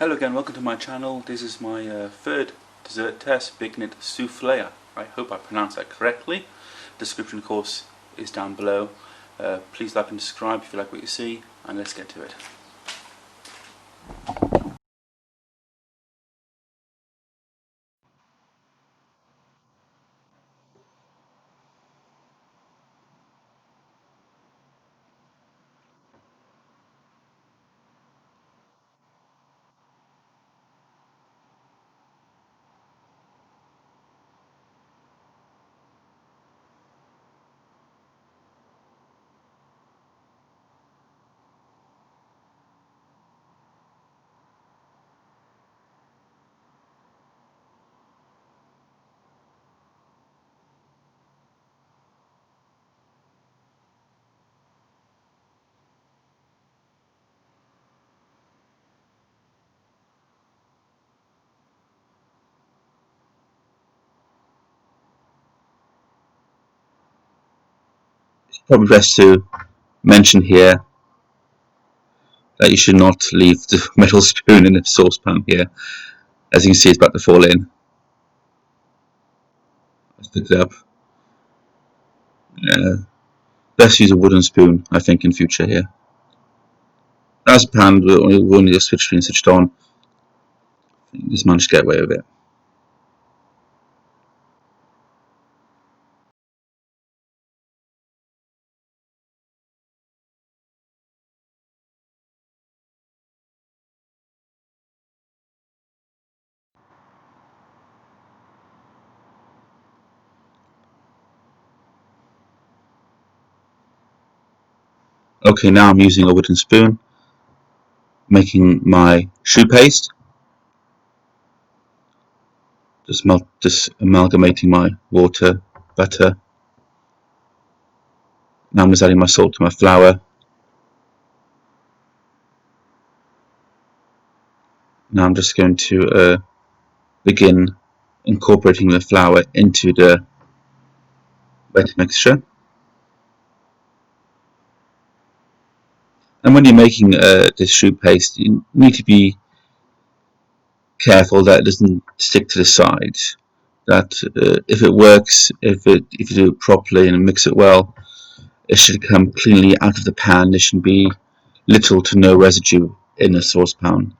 Hello again, welcome to my channel. This is my third dessert test, Beignet Souffle. I hope I pronounced that correctly. Description of course is down below. Please like and subscribe if you like what you see, and let's get to it. It's probably best to mention here that you should not leave the metal spoon in the saucepan here. As you can see, it's about to fall in. Let's pick it up. Best use a wooden spoon, I think, in future here. As pan, we'll only just switch between switched on. Just managed to get away with it. Okay, now I'm using a wooden spoon, making my choux paste. Just amalgamating my water, butter. Now I'm just adding my salt to my flour. Now I'm just going to begin incorporating the flour into the wet mixture. And when you're making this choux paste, you need to be careful that it doesn't stick to the sides. That if it works, if you do it properly and mix it well, it should come cleanly out of the pan. There should be little to no residue in the saucepan.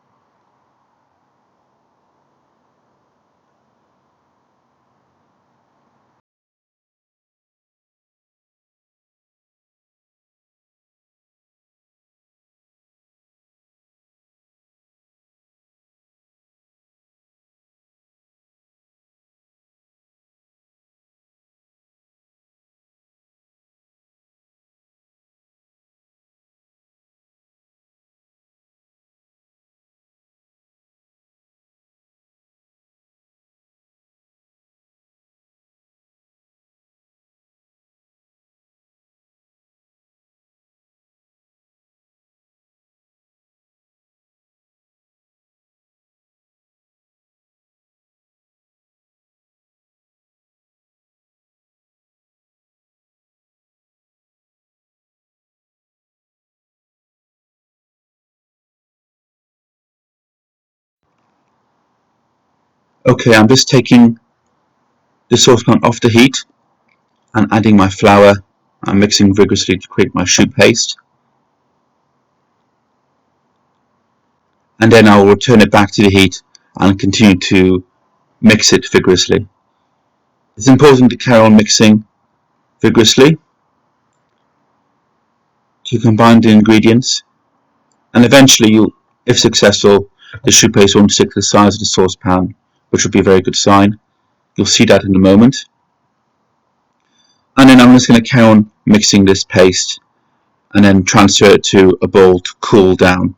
Okay, I'm just taking the saucepan off the heat and adding my flour and mixing vigorously to create my choux paste. And then I'll return it back to the heat and continue to mix it vigorously. It's important to carry on mixing vigorously to combine the ingredients, and eventually, if successful, the choux paste won't stick to the sides of the saucepan, which will be a very good sign. You'll see that in a moment. And then I'm just going to carry on mixing this paste and then transfer it to a bowl to cool down.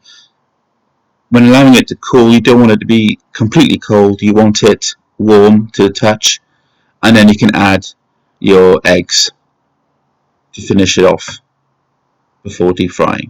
When allowing it to cool, you don't want it to be completely cold, you want it warm to the touch, and then you can add your eggs to finish it off before deep frying.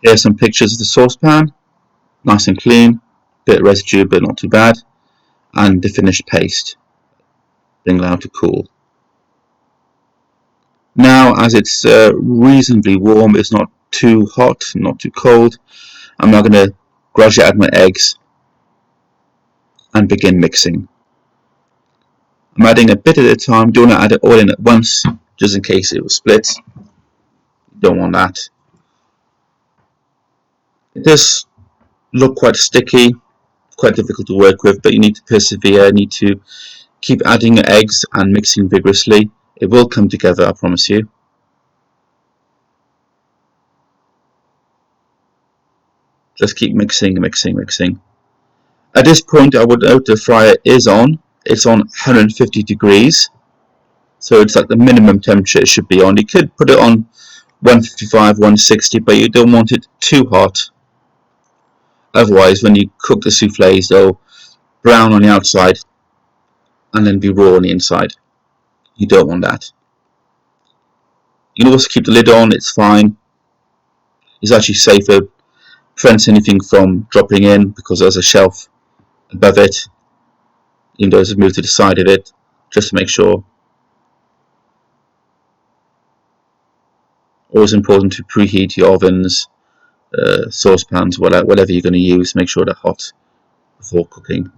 Here are some pictures of the saucepan, nice and clean, bit of residue but not too bad, and the finished paste being allowed to cool. Now, as it's reasonably warm, it's not too hot, not too cold, I'm now going to gradually add my eggs and begin mixing. I'm adding a bit at a time, don't want to add it all in at once, just in case it will split. Don't want that. It does look quite sticky, quite difficult to work with, but you need to persevere, you need to keep adding your eggs and mixing vigorously. It will come together, I promise you. Just keep mixing, mixing, mixing. At this point, I would note the fryer is on. It's on 150 degrees, so it's like the minimum temperature it should be on. You could put it on 155, 160, but you don't want it too hot. Otherwise, when you cook the souffles, they'll brown on the outside and then be raw on the inside. You don't want that. You can also keep the lid on, it's fine. It's actually safer, prevents anything from dropping in because there's a shelf above it, even though it's moved to the side of it, just to make sure. Always important to preheat your ovens, saucepans, whatever you're going to use, make sure they're hot before cooking.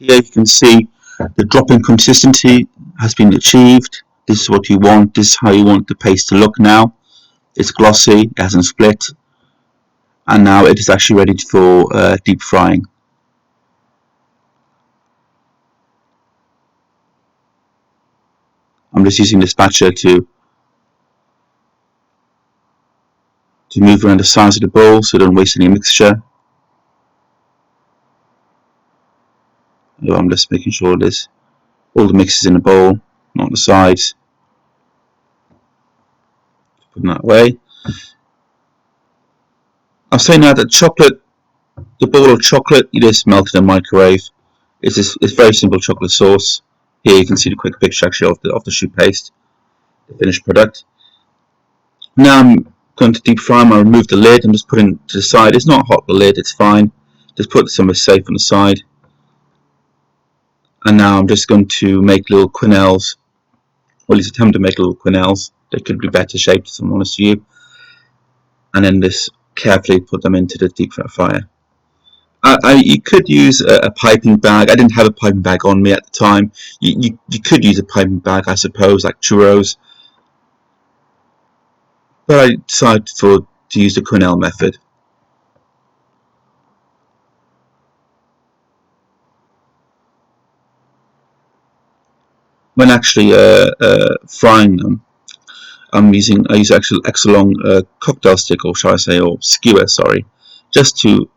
Here you can see the drop-in consistency has been achieved. This is what you want. This is how you want the paste to look now. It's glossy, it hasn't split, and now it is actually ready for deep frying. I'm just using the spatula to move around the sides of the bowl so I don't waste any mixture. I'm just making sure there's all the mixes in the bowl, not the sides. Putting that away. I'll say now that chocolate, the bowl of chocolate, you just melt in the microwave. It's very simple chocolate sauce. Here you can see the quick picture actually of the choux paste, the finished product. Now I'm going to deep fry them. I remove the lid. I'm just putting it to the side. It's not hot, the lid, it's fine. Just put it somewhere safe on the side. And now I'm just going to make little quenelles, or at least attempt to make little quenelles. They could be better shaped, if I'm honest with you. And then just carefully put them into the deep fat fryer. You could use a piping bag. I didn't have a piping bag on me at the time. You could use a piping bag, I suppose, like churros. But I decided to use the Cornell method. When actually frying them, I use actual extra long cocktail stick, or shall I say, or skewer, sorry, just to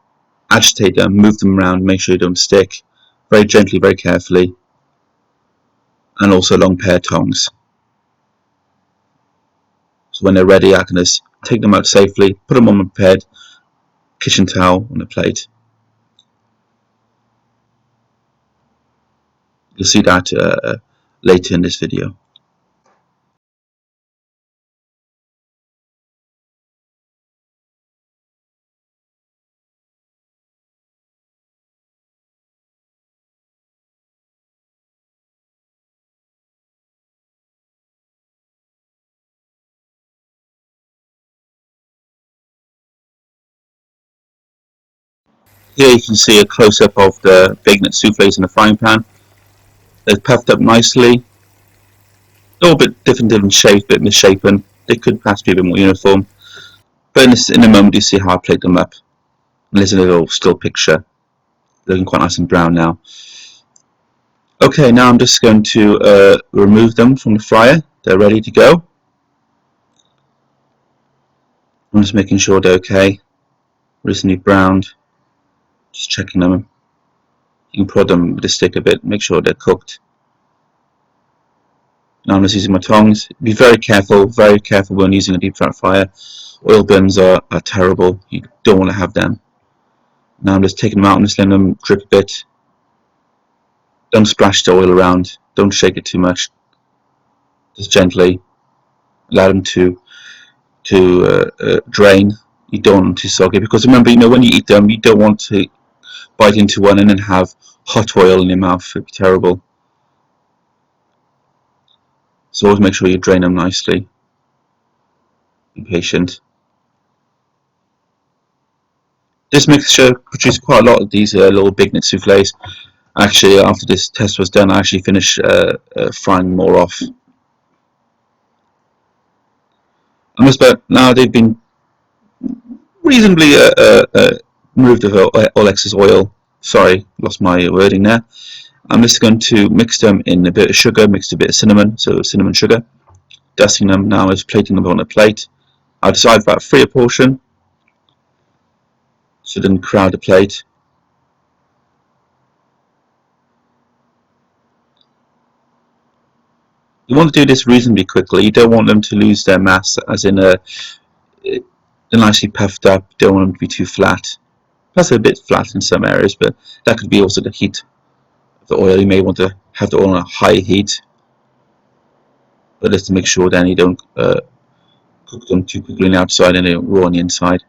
agitate them, move them around, make sure they don't stick, very gently, very carefully, and also long pair tongs. So when they're ready, I can just take them out safely, put them on my prepared kitchen towel on a plate. You'll see that later in this video. Here you can see a close-up of the Beignet souffles in the frying pan. They're puffed up nicely. They're all a bit different shapes, a bit misshapen. They could perhaps be a bit more uniform. But in a moment you see how I plate them up. And there's a little still picture. Looking quite nice and brown now. Okay, now I'm just going to remove them from the fryer. They're ready to go. I'm just making sure they're okay. Recently browned. Just checking them. You can prod them with a stick a bit, make sure they're cooked. Now I'm just using my tongs. Be very careful when using a deep fat fryer. Oil burns are terrible. You don't want to have them. Now I'm just taking them out and just letting them drip a bit. Don't splash the oil around. Don't shake it too much. Just gently allow them to drain. You don't want them too soggy, because remember, when you eat them, you don't want to bite into one and then have hot oil in your mouth. It'd be terrible. So always make sure you drain them nicely. Be patient. This mixture produced quite a lot of these little Beignet souffles. Actually, after this test was done, I actually finished frying more off. I must admit, now they've been reasonably removed of all excess oil. Sorry, lost my wording there. I'm just going to mix them in a bit of sugar, mixed a bit of cinnamon, so cinnamon sugar. Dusting them now is plating them on a plate. I decided about 3 a portion, so it didn't crowd the plate. You want to do this reasonably quickly. You don't want them to lose their mass, as in they're nicely puffed up. You don't want them to be too flat. Plus a bit flat in some areas, but that could be also the heat of the oil. You may want to have the oil on a high heat, but just to make sure then you don't cook them too quickly on the outside and they're raw on the inside.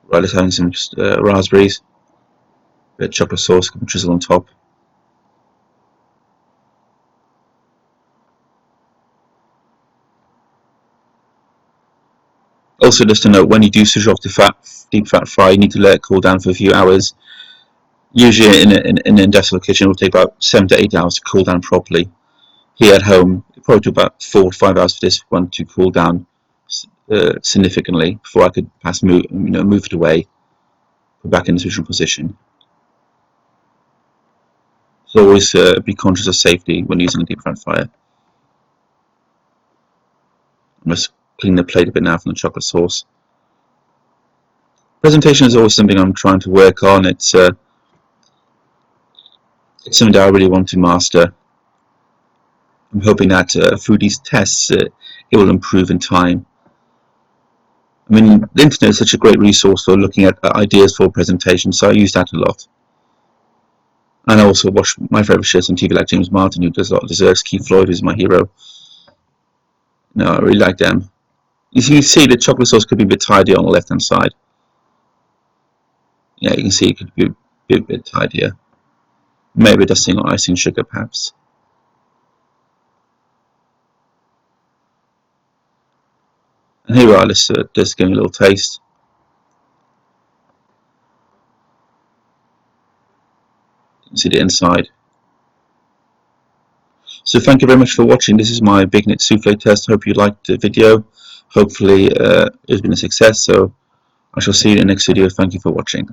Right, let's have some raspberries, a bit of chocolate sauce, drizzle on top. Also, just to note, when you do switch off the deep fat fry, you need to let it cool down for a few hours. Usually in an industrial kitchen, it will take about 7 to 8 hours to cool down properly. Here at home, it probably took about 4 or 5 hours for this one to cool down significantly before I could move it away, put back in its original position. So always be conscious of safety when using a deep fat fryer. I must clean the plate a bit now from the chocolate sauce. Presentation is always something I'm trying to work on. It's something that I really want to master. I'm hoping that through these tests it will improve in time. I mean, the internet is such a great resource for looking at ideas for presentations, so I use that a lot. And I also watch my favourite shows on TV, like James Martin, who does a lot of desserts. Keith Floyd, who's my hero. No, I really like them. You can see the chocolate sauce could be a bit tidier on the left-hand side. Yeah, you can see it could be a bit tidier. Maybe dusting or icing sugar, perhaps. And here we are, let's just give it a little taste. You can see the inside. So thank you very much for watching. This is my Beignet souffle test. Hope you liked the video. Hopefully it's been a success. So I shall see you in the next video. Thank you for watching.